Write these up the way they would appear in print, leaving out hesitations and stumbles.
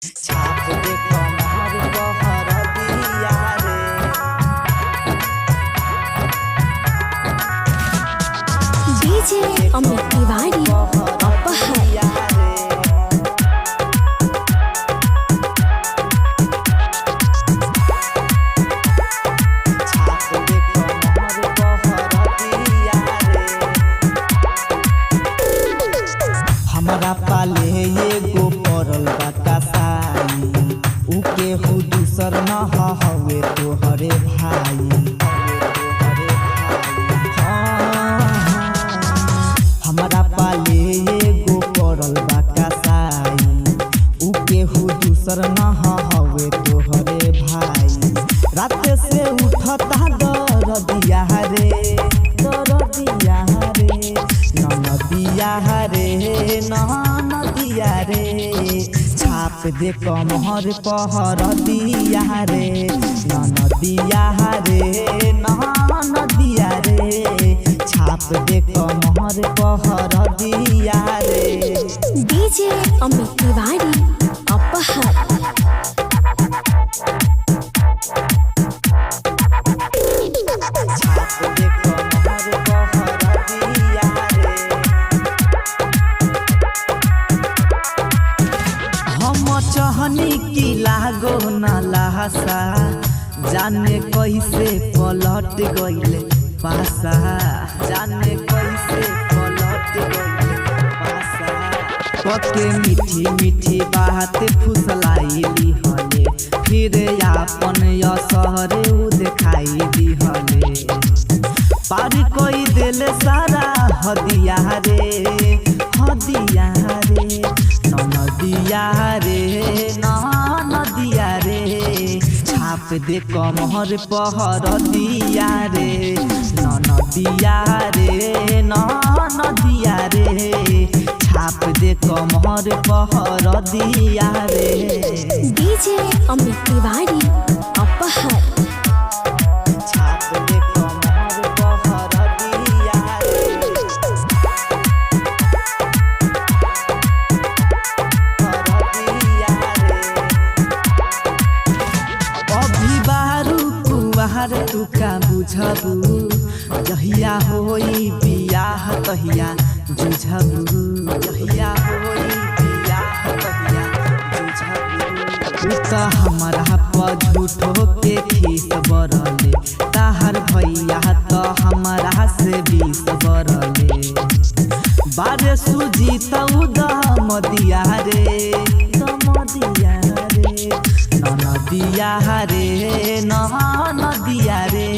छाप दे कमर बहर दिया रे। डीजे अमित तिवारी अपहर। हमारा पाले एगो पड़ल बा कसाई, उके हु दूसर न हवे तोहरे भाई। हमारा पाले एगो पड़ल बा कसाई, उके हु दूसर न हवे तोहरे भाई। रात से उठता दरदिया रे, दरदिया रे, नदिया रे, नदिया रे। छाप दे कमर पहर दिया रे, नदिया रे, नदिया रे। छाप दे कमर पहर दिया रे। डीजे अमित तिवारी अपहर। छाप दे कमर पहर दिया रे। हम चहनी की लागो न लासा, जाने कैसे पलट गइले पासा, जाने कैसे पलट गइले पासा। पके मीठी मीठी बात फुसलाइली हले, फिर आपन असहर देखाई दी हले। पार कोई दिल सारा हदिया रे, हदिया रे, नदिया रे, नदिया रे। छाप दे कमर पहर दिया रे, नदिया रे, नदिया रे। छाप दे कमर पहर दिया रे। डीजे अमित तिवारी अपहर। छाप दे कमर पहर दिया रे। अभी बारू कुवार तू का बुझबू, जहिया होई बियाह तहिया जुझबू, जहिया होई बियाह तहिया जुझबू। तू त हमारा पर झूठो के खीस बरले, ताहर भैया त हमारा से 20 बरले। बारे सूजी तऊ दम दिया रे, दम दिया रे, नदिया रे, नदिया रे।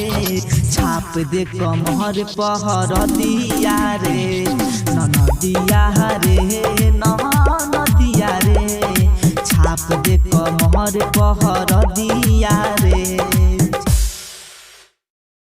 छाप दे कमर पहर दिया रे, नदिया रे, नदिया रे। छाप दे कमर पहर दिया रे।